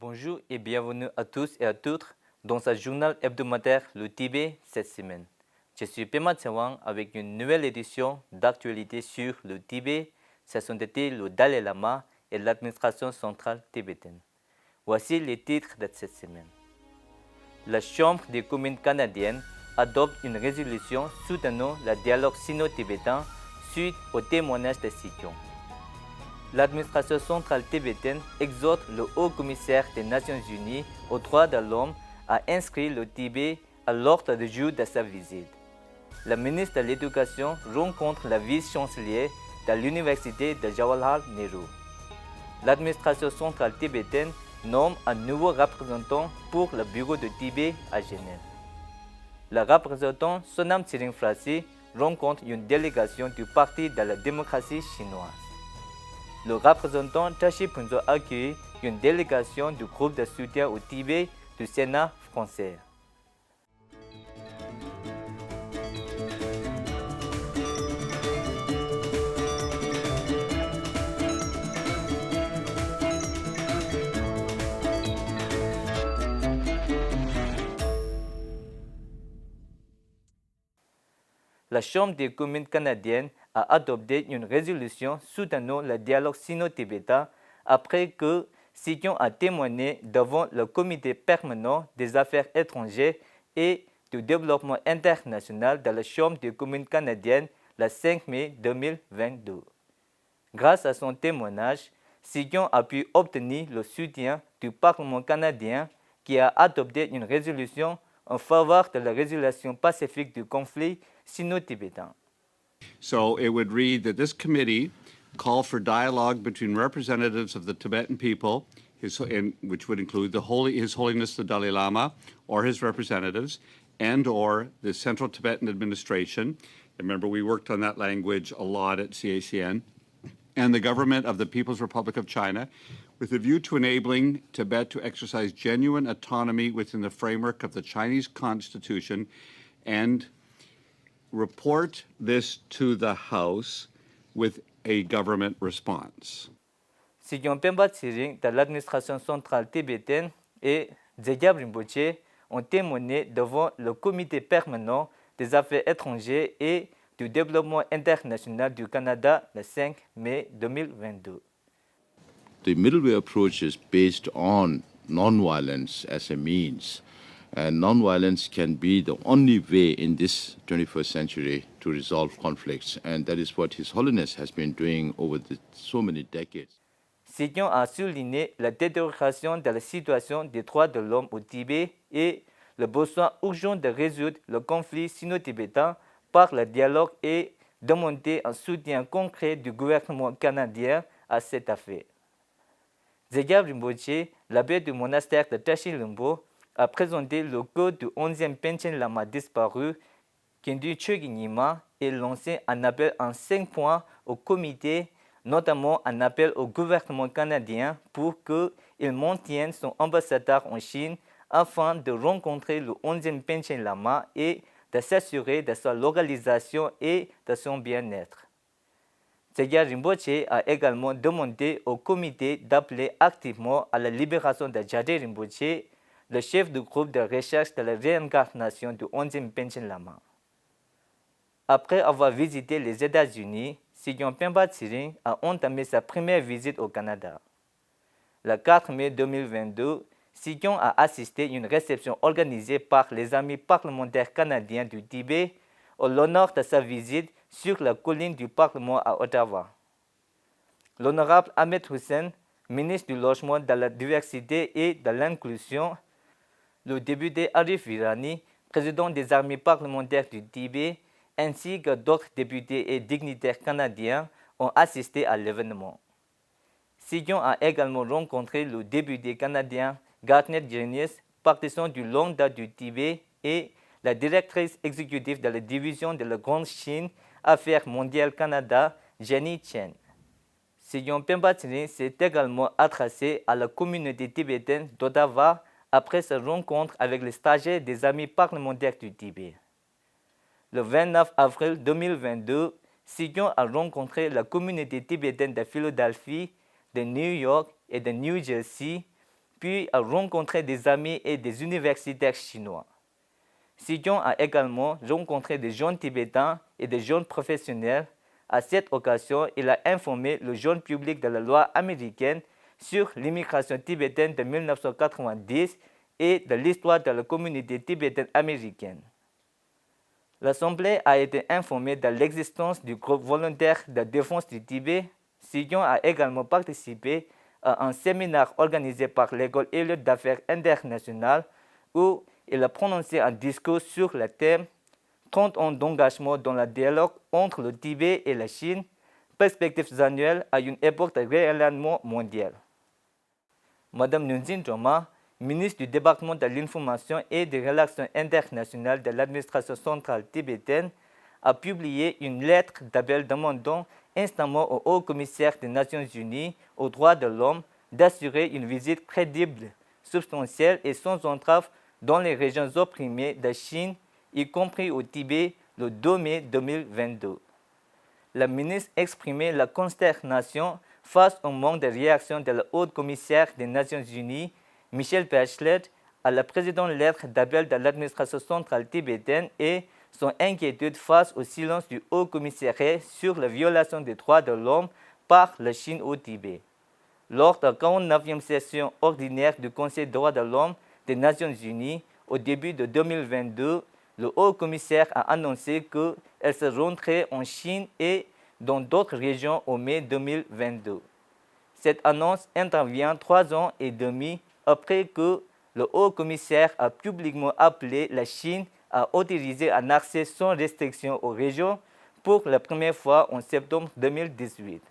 Bonjour et bienvenue à tous et à toutes dans ce journal hebdomadaire Le Tibet cette semaine. Je suis Pema Tsewang avec une nouvelle édition d'actualité sur le Tibet, saison d'été, le Dalai Lama et l'administration centrale tibétaine. Voici les titres de cette semaine. La Chambre des communes canadiennes adopte une résolution soutenant le dialogue sino-tibétain suite au témoignage de Sikyong. L'administration centrale tibétaine exhorte le haut commissaire des Nations Unies aux droits de l'homme à inscrire le Tibet à l'ordre du jour de sa visite. Le ministre de l'Éducation rencontre la vice-chancelière de l'Université de Jawaharlal Nehru. L'administration centrale tibétaine nomme un nouveau représentant pour le bureau de Tibet à Genève. Le représentant Sonam Tsering-Frasi rencontre une délégation du Parti de la démocratie chinoise. Le représentant Tashi Punzo accueille une délégation du groupe de soutien au Tibet du Sénat français. La Chambre des communes canadiennes a adopté une résolution soutenant le dialogue sino-tibétain après que Sikyong a témoigné devant le Comité permanent des affaires étrangères et du développement international de la Chambre des communes canadiennes le 5 mai 2022. Grâce à son témoignage, Sikyong a pu obtenir le soutien du Parlement canadien qui a adopté une résolution en faveur de la résolution pacifique du conflit sino-tibétain. So it would read that this committee call for dialogue between representatives of the Tibetan people, which would include His Holiness the Dalai Lama or his representatives, and/or the Central Tibetan Administration. Remember, we worked on that language a lot at CACN, and the government of the People's Republic of China, with a view to enabling Tibet to exercise genuine autonomy within the framework of the Chinese Constitution, and report this to the House with a government response. Sikyong Pemba Tsering de l'administration centrale tibétaine et Dzegyab Rinpoche ont témoigné devant le Comité permanent des affaires étrangères et du développement international du Canada le 5 mai 2022. The middle way approach is based on non-violence as a means. And non-violence can be the only way in this 21st century to resolve conflicts. And that is what His Holiness has been doing over so many decades. Sikyong a souligné la détérioration de la situation des droits de l'homme au Tibet et le besoin urgent de résoudre le conflit sino-tibétain par le dialogue et demandé un soutien concret du gouvernement canadien à cette affaire. Dzegyab Rinpoche, l'abbé du monastère de Tashi Lhombo, a présenté le code du 11e Panchen Lama disparu, Khendu Chögying Nyima, et lancé un appel en 5 points au comité, notamment un appel au gouvernement canadien pour qu'il maintienne son ambassadeur en Chine afin de rencontrer le 11e Panchen Lama et de s'assurer de sa localisation et de son bien-être. Dzegyab Rinpoche a également demandé au comité d'appeler activement à la libération de Jade Rinpoche, le chef du groupe de recherche de la réincarnation du 11e Panchen Lama. Après avoir visité les États-Unis, Sikyong Pemba Tsering a entamé sa première visite au Canada. Le 4 mai 2022, Sikyong a assisté à une réception organisée par les amis parlementaires canadiens du Tibet en l'honneur de sa visite sur la colline du Parlement à Ottawa. L'honorable Ahmed Hussein, ministre du Logement, de la Diversité et de l'Inclusion, le député Arif Virani, président des armées parlementaires du Tibet, ainsi que d'autres députés et dignitaires canadiens ont assisté à l'événement. Sikyong a également rencontré le député canadien Gardner Jennings, partisan du longue date du Tibet, et la directrice exécutive de la division de la Grande Chine, Affaires mondiales Canada, Jenny Chen. Sikyong Pemba Tsering s'est également adressé à la communauté tibétaine d'Ottawa après sa rencontre avec les stagiaires des amis parlementaires du Tibet. Le 29 avril 2022, Sikyong a rencontré la communauté tibétaine de Philadelphie, de New York et de New Jersey puis a rencontré des amis et des universitaires chinois. Si Jong a également rencontré des jeunes Tibétains et des jeunes professionnels. À cette occasion, il a informé le jeune public de la loi américaine sur l'immigration tibétaine de 1990 et de l'histoire de la communauté tibétaine américaine. L'Assemblée a été informée de l'existence du groupe volontaire de défense du Tibet. Si Jong a également participé à un séminaire organisé par l'École Elliott d'affaires internationales où il a prononcé un discours sur le thème 30 ans d'engagement dans le dialogue entre le Tibet et la Chine, perspectives annuelles à une époque de rayonnement mondial. Madame Nunzin Joma, ministre du département de l'information et des relations internationales de l'administration centrale tibétaine, a publié une lettre d'appel demandant instamment au haut-commissaire des Nations Unies aux droits de l'homme d'assurer une visite crédible, substantielle et sans entrave dans les régions opprimées de Chine, y compris au Tibet, le 2 mai 2022. La ministre exprimait la consternation face au manque de réaction de la haute-commissaire des Nations Unies, Michelle Bachelet, à la précédente lettre d'appel de l'administration centrale tibétaine et son inquiétude face au silence du haut-commissariat sur la violation des droits de l'homme par la Chine au Tibet. Lors de la 49e session ordinaire du Conseil des droits de l'homme des Nations Unies, au début de 2022, le haut-commissaire a annoncé qu'elle se rendrait en Chine et dans d'autres régions au mai 2022. Cette annonce intervient 3 ans et demi après que le haut-commissaire a publiquement appelé la Chine à autoriser un accès sans restriction aux régions pour la première fois en septembre 2018.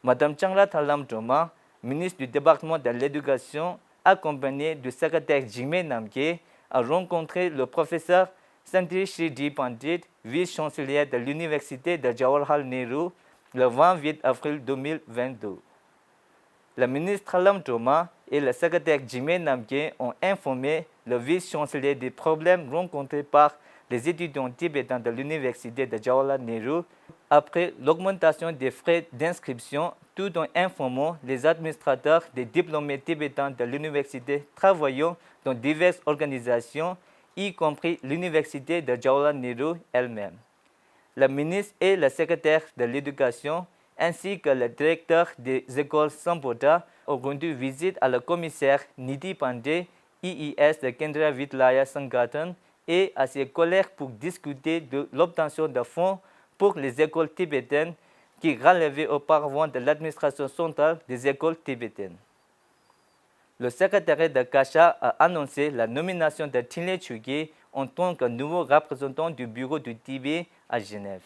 Madame Changla Thalam Joma, ministre du département de l'éducation, accompagnée du secrétaire Jigme Namgyé, a rencontré le professeur Santi Shriji Pandit, vice-chancelier de l'université de Jawaharlal Nehru, le 28 avril 2022. La ministre Thalam Joma et le secrétaire Jigme Namgyé ont informé le vice-chancelier des problèmes rencontrés par les étudiants tibétains de l'université de Jawaharlal Nehru après l'augmentation des frais d'inscription, tout en informant les administrateurs des diplômés tibétains de l'université travaillant dans diverses organisations, y compris l'université de Jawaharlal Nehru elle-même. La ministre et le secrétaire de l'éducation, ainsi que le directeur des écoles Samboda, ont rendu visite à la commissaire Nidhi Pandey, IIS de Kendra Vidyalaya Sangathan, et à ses collègues pour discuter de l'obtention de fonds pour les écoles tibétaines qui relevaient auparavant de l'administration centrale des écoles tibétaines. Le secrétaire de Kasha a annoncé la nomination de Tinley Chugye en tant que nouveau représentant du bureau du Tibet à Genève.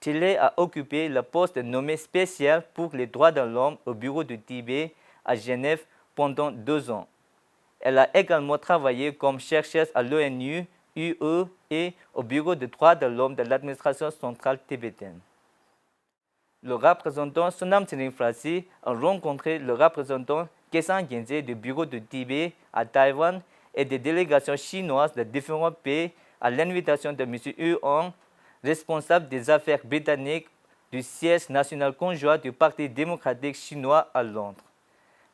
Tinley a occupé le poste de nommé spécial pour les droits de l'homme au bureau du Tibet à Genève pendant 2 ans. Elle a également travaillé comme chercheuse à l'ONU, UE et au Bureau des droits de l'homme de l'administration centrale tibétaine. Le représentant Sonam Tsering a rencontré le représentant Kesan Gyaltsen du Bureau du Tibet à Taïwan et des délégations chinoises de différents pays à l'invitation de M. Yu Hong, responsable des affaires britanniques du siège national conjoint du Parti démocratique chinois à Londres.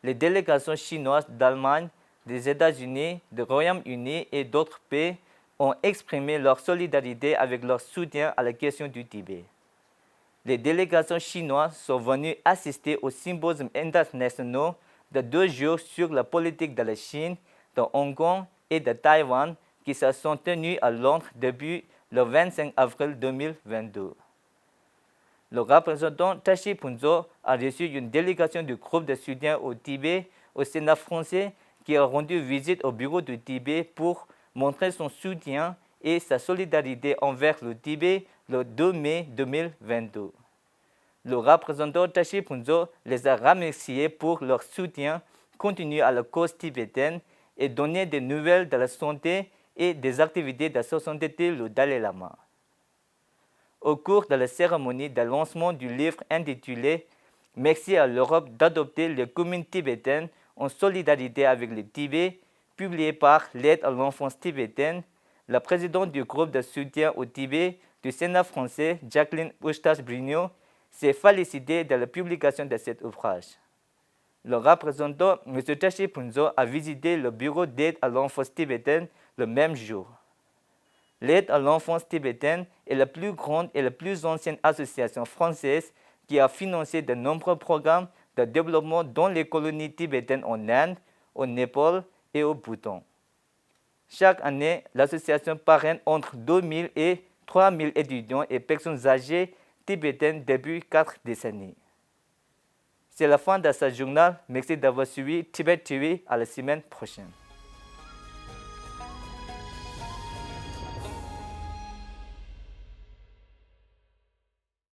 Les délégations chinoises d'Allemagne, des États-Unis, du Royaume-Uni et d'autres pays ont exprimé leur solidarité avec leur soutien à la question du Tibet. Les délégations chinoises sont venues assister aux symposiums internationaux de 2 jours sur la politique de la Chine, de Hong Kong et de Taïwan qui se sont tenus à Londres depuis le 25 avril 2022. Le représentant Tashi Punzo a reçu une délégation du groupe de soutien au Tibet au Sénat français qui a rendu visite au bureau du Tibet pour montrer son soutien et sa solidarité envers le Tibet le 2 mai 2022. Le représentant Tashi Punzo les a remerciés pour leur soutien continu à la cause tibétaine et donné des nouvelles de la santé et des activités de société le Dalai Lama. Au cours de la cérémonie de lancement du livre intitulé « Merci à l'Europe d'adopter les communes tibétaines en solidarité avec le Tibet », publié par l'Aide à l'enfance tibétaine, la présidente du groupe de soutien au Tibet du Sénat français, Jacqueline Eustache-Brignot, s'est félicitée de la publication de cet ouvrage. le représentant M. Tashi Punzo a visité le bureau d'aide à l'enfance tibétaine le même jour. L'aide à l'enfance tibétaine est la plus grande et la plus ancienne association française qui a financé de nombreux programmes de développement dans les colonies tibétaines en Inde, au Népal et au Bhoutan. Chaque année, l'association parraine entre 2000 et 3000 étudiants et personnes âgées tibétaines depuis 4 décennies. C'est la fin de ce journal. Merci d'avoir suivi Tibet TV. À la semaine prochaine.